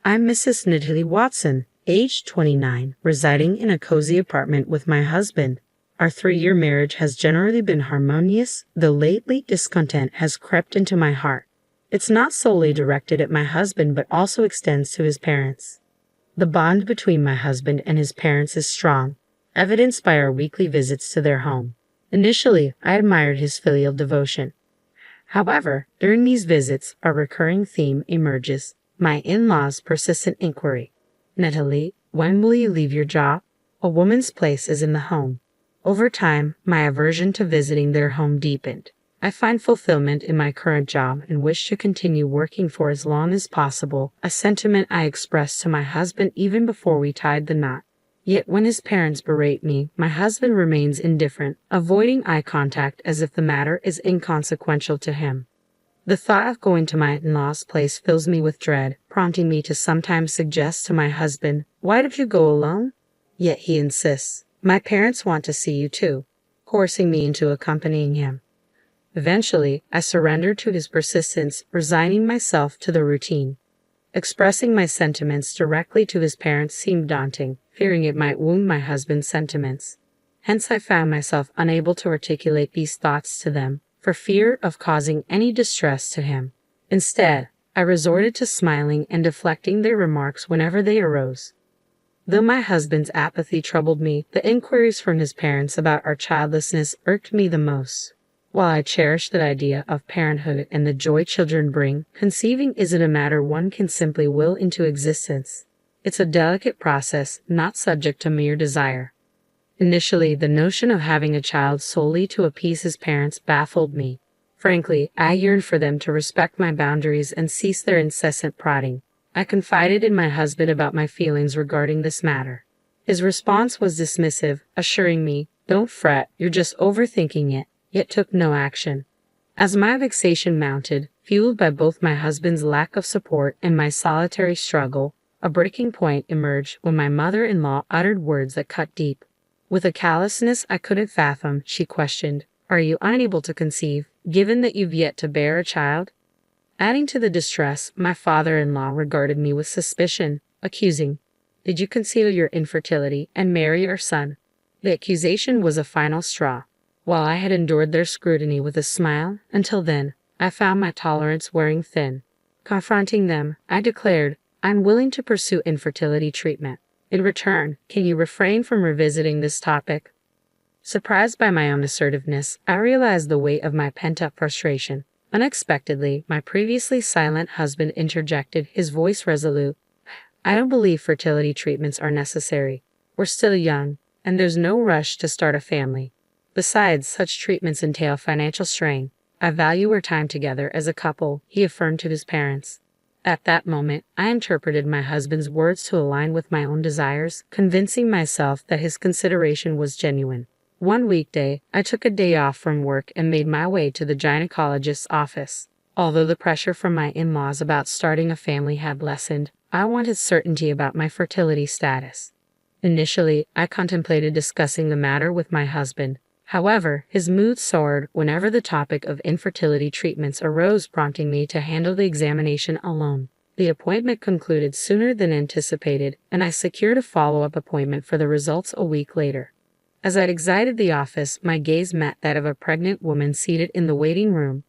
I'm Mrs. Natalie Watson, age 29, residing in a cozy apartment with my husband. Our 3-year marriage has generally been harmonious, though lately discontent has crept into my heart. It's not solely directed at my husband but also extends to his parents. The bond between my husband and his parents is strong, evidenced by our weekly visits to their home. Initially, I admired his filial devotion. However, during these visits, a recurring theme emerges: my in-laws' persistent inquiry. Natalie, when will you leave your job? A woman's place is in the home. Over time, my aversion to visiting their home deepened. I find fulfillment in my current job and wish to continue working for as long as possible, a sentiment I expressed to my husband even before we tied the knot. Yet when his parents berate me, my husband remains indifferent, avoiding eye contact as if the matter is inconsequential to him. The thought of going to my in-laws' place fills me with dread, prompting me to sometimes suggest to my husband, "Why did you go alone?" Yet he insists, "My parents want to see you too," forcing me into accompanying him. Eventually, I surrendered to his persistence, resigning myself to the routine. Expressing my sentiments directly to his parents seemed daunting, fearing it might wound my husband's sentiments. Hence I found myself unable to articulate these thoughts to them, for fear of causing any distress to him. Instead, I resorted to smiling and deflecting their remarks whenever they arose. Though my husband's apathy troubled me, the inquiries from his parents about our childlessness irked me the most. While I cherish the idea of parenthood and the joy children bring, conceiving isn't a matter one can simply will into existence. It's a delicate process, not subject to mere desire. Initially, the notion of having a child solely to appease his parents baffled me. Frankly, I yearned for them to respect my boundaries and cease their incessant prodding. I confided in my husband about my feelings regarding this matter. His response was dismissive, assuring me, "Don't fret, you're just overthinking it," yet took no action. As my vexation mounted, fueled by both my husband's lack of support and my solitary struggle, a breaking point emerged when my mother-in-law uttered words that cut deep. With a callousness I couldn't fathom, she questioned, "Are you unable to conceive, given that you've yet to bear a child?" Adding to the distress, my father-in-law regarded me with suspicion, accusing, "Did you conceal your infertility and marry our son?" The accusation was a final straw. While I had endured their scrutiny with a smile, until then, I found my tolerance wearing thin. Confronting them, I declared, "I'm willing to pursue infertility treatment. In return, can you refrain from revisiting this topic?" Surprised by my own assertiveness, I realized the weight of my pent-up frustration. Unexpectedly, my previously silent husband interjected, his voice resolute. "I don't believe fertility treatments are necessary. We're still young, and there's no rush to start a family. Besides, such treatments entail financial strain. I value our time together as a couple," he affirmed to his parents. At that moment, I interpreted my husband's words to align with my own desires, convincing myself that his consideration was genuine. One weekday, I took a day off from work and made my way to the gynecologist's office. Although the pressure from my in-laws about starting a family had lessened, I wanted certainty about my fertility status. Initially, I contemplated discussing the matter with my husband. However, his mood soared whenever the topic of infertility treatments arose, prompting me to handle the examination alone. The appointment concluded sooner than anticipated, and I secured a follow-up appointment for the results a week later. As I exited the office, my gaze met that of a pregnant woman seated in the waiting room.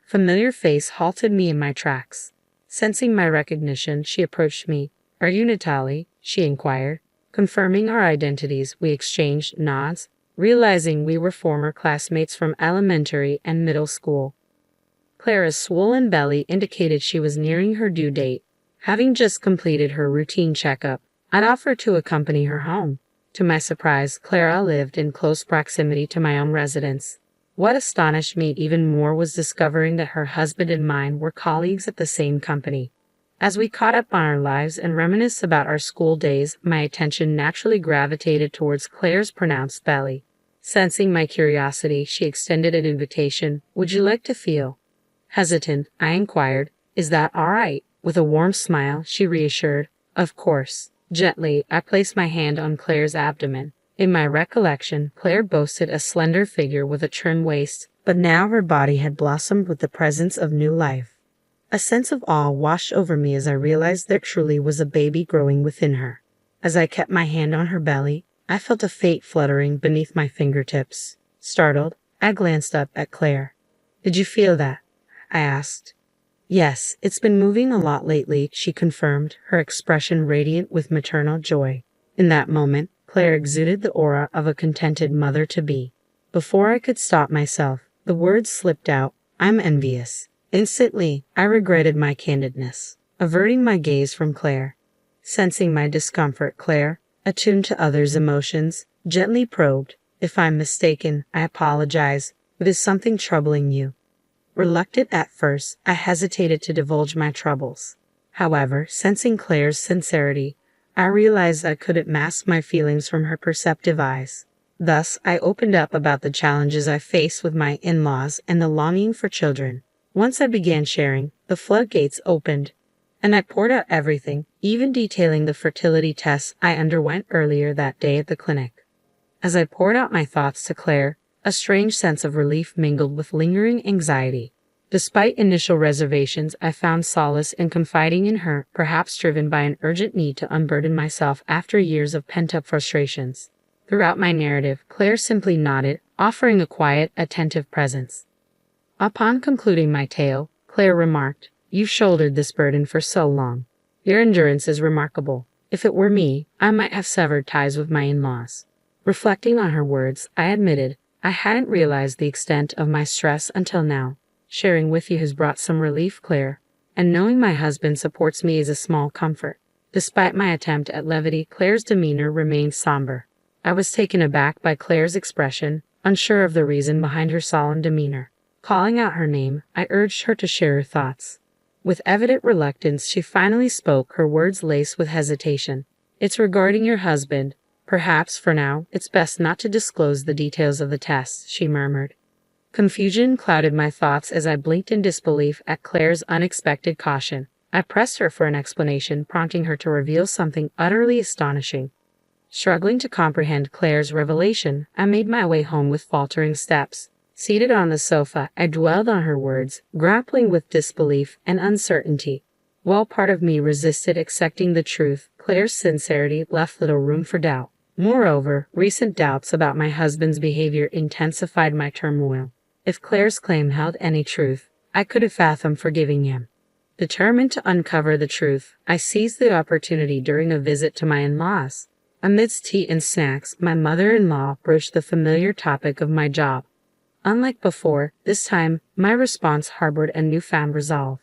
Familiar face halted me in my tracks. Sensing my recognition, she approached me. "Are you Natalie?" she inquired. Confirming our identities, we exchanged nods, realizing we were former classmates from elementary and middle school. Clara's swollen belly indicated she was nearing her due date. Having just completed her routine checkup, I'd offered to accompany her home. To my surprise, Clara lived in close proximity to my own residence. What astonished me even more was discovering that her husband and mine were colleagues at the same company. As we caught up on our lives and reminisced about our school days, my attention naturally gravitated towards Claire's pronounced belly. Sensing my curiosity, she extended an invitation. "Would you like to feel?" Hesitant, I inquired, "Is that all right?" With a warm smile, she reassured, "Of course." Gently, I placed my hand on Claire's abdomen. In my recollection, Claire boasted a slender figure with a trim waist, but now her body had blossomed with the presence of new life. A sense of awe washed over me as I realized there truly was a baby growing within her. As I kept my hand on her belly, I felt a fate fluttering beneath my fingertips. Startled, I glanced up at Claire. "Did you feel that?" I asked. "Yes, it's been moving a lot lately," she confirmed, her expression radiant with maternal joy. In that moment, Claire exuded the aura of a contented mother-to-be. Before I could stop myself, the words slipped out, "I'm envious." Instantly, I regretted my candidness, averting my gaze from Claire. Sensing my discomfort, Claire, attuned to others' emotions, gently probed, "If I'm mistaken, I apologize. But is something troubling you?" Reluctant at first, I hesitated to divulge my troubles. However, sensing Claire's sincerity, I realized I couldn't mask my feelings from her perceptive eyes. Thus, I opened up about the challenges I face with my in-laws and the longing for children. Once I began sharing, the floodgates opened, and I poured out everything, even detailing the fertility tests I underwent earlier that day at the clinic. As I poured out my thoughts to Claire, a strange sense of relief mingled with lingering anxiety. Despite initial reservations, I found solace in confiding in her, perhaps driven by an urgent need to unburden myself after years of pent-up frustrations. Throughout my narrative, Claire simply nodded, offering a quiet, attentive presence. Upon concluding my tale, Claire remarked, "You've shouldered this burden for so long. Your endurance is remarkable. If it were me, I might have severed ties with my in-laws." Reflecting on her words, I admitted, "I hadn't realized the extent of my stress until now. Sharing with you has brought some relief, Claire, and knowing my husband supports me is a small comfort." Despite my attempt at levity, Claire's demeanor remained somber. I was taken aback by Claire's expression, unsure of the reason behind her solemn demeanor. Calling out her name, I urged her to share her thoughts. With evident reluctance, she finally spoke, her words laced with hesitation. "It's regarding your husband. Perhaps, for now, it's best not to disclose the details of the test," she murmured. Confusion clouded my thoughts as I blinked in disbelief at Claire's unexpected caution. I pressed her for an explanation, prompting her to reveal something utterly astonishing. Struggling to comprehend Claire's revelation, I made my way home with faltering steps. Seated on the sofa, I dwelled on her words, grappling with disbelief and uncertainty. While part of me resisted accepting the truth, Claire's sincerity left little room for doubt. Moreover, recent doubts about my husband's behavior intensified my turmoil. If Claire's claim held any truth, I could have fathomed forgiving him. Determined to uncover the truth, I seized the opportunity during a visit to my in-laws. Amidst tea and snacks, my mother-in-law broached the familiar topic of my job. Unlike before, this time, my response harbored a newfound resolve.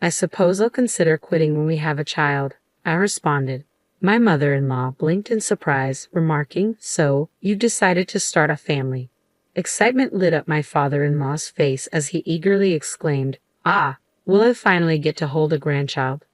"I suppose I'll consider quitting when we have a child," I responded. My mother-in-law blinked in surprise, remarking, "So, you've decided to start a family." Excitement lit up my father-in-law's face as he eagerly exclaimed, "Ah, will I finally get to hold a grandchild?"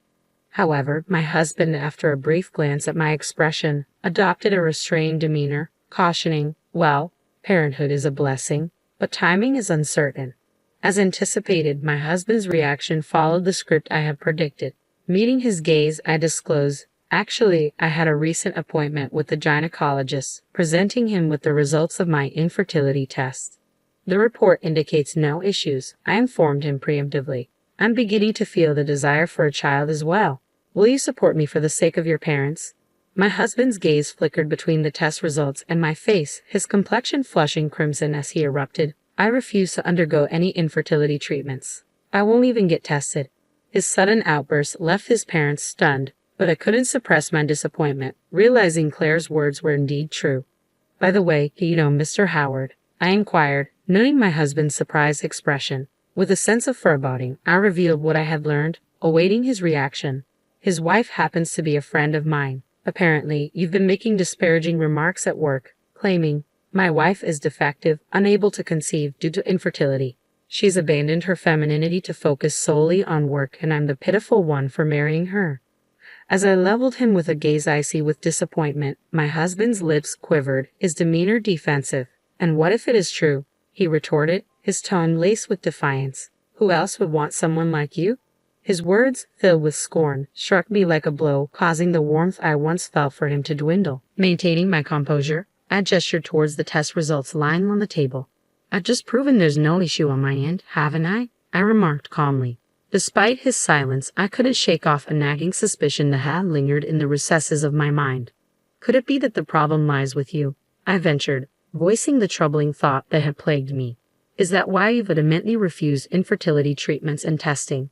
However, my husband, after a brief glance at my expression, adopted a restrained demeanor, cautioning, "Well, parenthood is a blessing, but timing is uncertain." As anticipated, my husband's reaction followed the script I had predicted. Meeting his gaze, I disclosed, "Actually, I had a recent appointment with the gynecologist, presenting him with the results of my infertility test. The report indicates no issues," I informed him preemptively. "I'm beginning to feel the desire for a child as well. Will you support me for the sake of your parents?" My husband's gaze flickered between the test results and my face, his complexion flushing crimson as he erupted, "I refuse to undergo any infertility treatments. I won't even get tested." His sudden outburst left his parents stunned, but I couldn't suppress my disappointment, realizing Claire's words were indeed true. "By the way, do you know Mr. Howard?" I inquired, noting my husband's surprised expression. With a sense of foreboding, I revealed what I had learned, awaiting his reaction. "His wife happens to be a friend of mine. Apparently, you've been making disparaging remarks at work, claiming my wife is defective, unable to conceive due to infertility. She's abandoned her femininity to focus solely on work, and I'm the pitiful one for marrying her." As I leveled him with a gaze icy with disappointment, my husband's lips quivered, his demeanor defensive. "And what if it is true?" he retorted, his tone laced with defiance. "Who else would want someone like you?" His words, filled with scorn, struck me like a blow, causing the warmth I once felt for him to dwindle. Maintaining my composure, I gestured towards the test results lying on the table. "I've just proven there's no issue on my end, haven't I?" I remarked calmly. Despite his silence, I couldn't shake off a nagging suspicion that had lingered in the recesses of my mind. Could it be that the problem lies with you? I ventured, voicing the troubling thought that had plagued me. Is that why you vehemently refused infertility treatments and testing?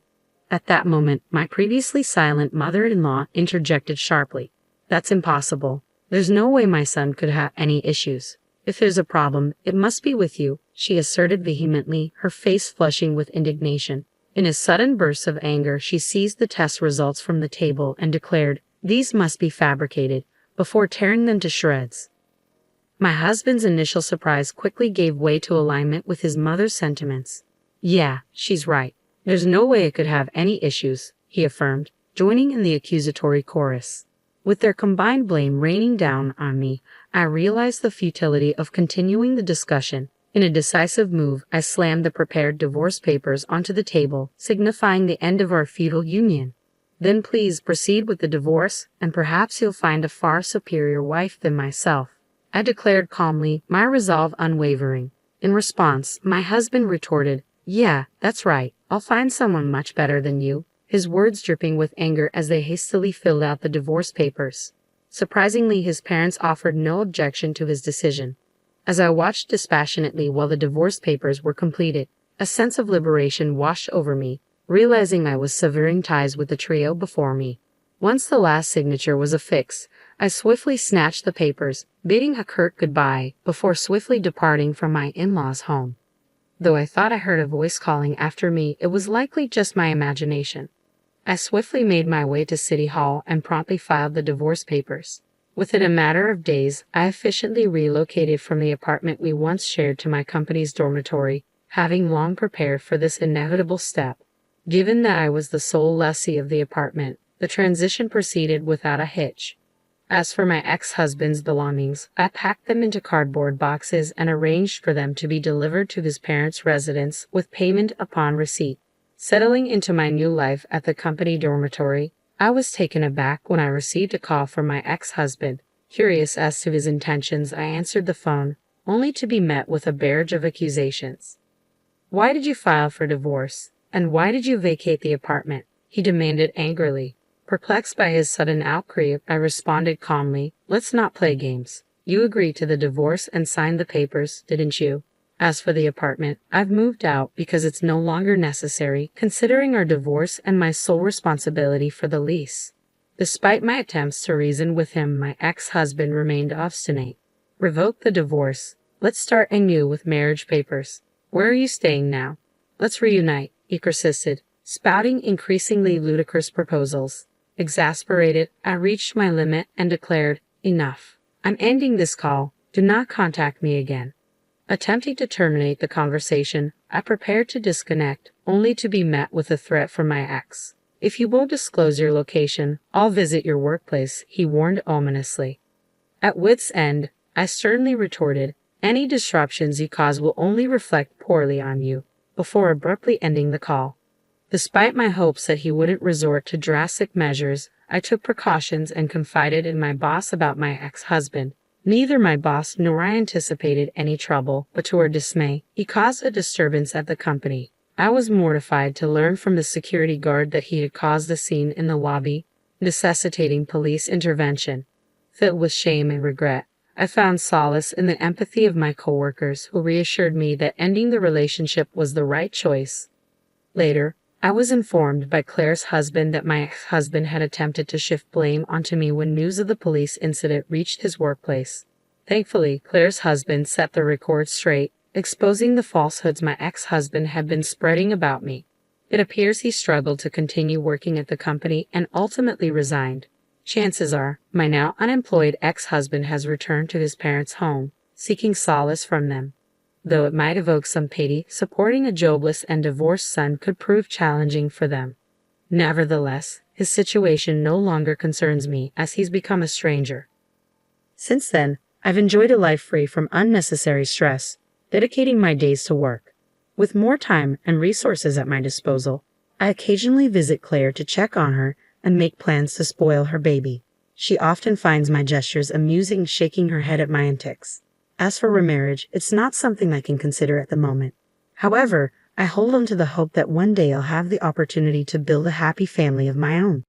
At that moment, my previously silent mother-in-law interjected sharply. That's impossible. There's no way my son could have any issues. If there's a problem, it must be with you, she asserted vehemently, her face flushing with indignation. In a sudden burst of anger, she seized the test results from the table and declared, "These must be fabricated," before tearing them to shreds. My husband's initial surprise quickly gave way to alignment with his mother's sentiments. "Yeah, she's right. There's no way it could have any issues," he affirmed, joining in the accusatory chorus. With their combined blame raining down on me, I realized the futility of continuing the discussion. In a decisive move, I slammed the prepared divorce papers onto the table, signifying the end of our feudal union. "Then please proceed with the divorce, and perhaps you'll find a far superior wife than myself," I declared calmly, my resolve unwavering. In response, my husband retorted, "Yeah, that's right. I'll find someone much better than you," his words dripping with anger as they hastily filled out the divorce papers. Surprisingly, his parents offered no objection to his decision. As I watched dispassionately while the divorce papers were completed, a sense of liberation washed over me, realizing I was severing ties with the trio before me. Once the last signature was affixed, I swiftly snatched the papers, bidding a curt goodbye before swiftly departing from my in-laws' home. Though I thought I heard a voice calling after me, it was likely just my imagination. I swiftly made my way to City Hall and promptly filed the divorce papers. Within a matter of days, I efficiently relocated from the apartment we once shared to my company's dormitory, having long prepared for this inevitable step. Given that I was the sole lessee of the apartment, the transition proceeded without a hitch. As for my ex-husband's belongings, I packed them into cardboard boxes and arranged for them to be delivered to his parents' residence with payment upon receipt. Settling into my new life at the company dormitory, I was taken aback when I received a call from my ex-husband. Curious as to his intentions, I answered the phone, only to be met with a barrage of accusations. "Why did you file for divorce? And why did you vacate the apartment?" he demanded angrily. Perplexed by his sudden outcry, I responded calmly, "Let's not play games. You agreed to the divorce and signed the papers, didn't you? As for the apartment, I've moved out because it's no longer necessary, considering our divorce and my sole responsibility for the lease." Despite my attempts to reason with him, my ex-husband remained obstinate. "Revoke the divorce. Let's start anew with marriage papers. Where are you staying now? Let's reunite," he persisted, spouting increasingly ludicrous proposals. Exasperated, I reached my limit and declared, "Enough. I'm ending this call. Do not contact me again." Attempting to terminate the conversation, I prepared to disconnect, only to be met with a threat from my ex. "If you won't disclose your location, I'll visit your workplace," he warned ominously. At wit's end, I sternly retorted, "Any disruptions you cause will only reflect poorly on you," before abruptly ending the call. Despite my hopes that he wouldn't resort to drastic measures, I took precautions and confided in my boss about my ex-husband. Neither my boss nor I anticipated any trouble, but to our dismay, he caused a disturbance at the company. I was mortified to learn from the security guard that he had caused a scene in the lobby, necessitating police intervention. Filled with shame and regret, I found solace in the empathy of my coworkers, who reassured me that ending the relationship was the right choice. Later, I was informed by Claire's husband that my ex-husband had attempted to shift blame onto me when news of the police incident reached his workplace. Thankfully, Claire's husband set the record straight, exposing the falsehoods my ex-husband had been spreading about me. It appears he struggled to continue working at the company and ultimately resigned. Chances are, my now unemployed ex-husband has returned to his parents' home, seeking solace from them. Though it might evoke some pity, supporting a jobless and divorced son could prove challenging for them. Nevertheless, his situation no longer concerns me, as he's become a stranger. Since then, I've enjoyed a life free from unnecessary stress, dedicating my days to work. With more time and resources at my disposal, I occasionally visit Claire to check on her and make plans to spoil her baby. She often finds my gestures amusing, shaking her head at my antics. As for remarriage, it's not something I can consider at the moment. However, I hold on to the hope that one day I'll have the opportunity to build a happy family of my own.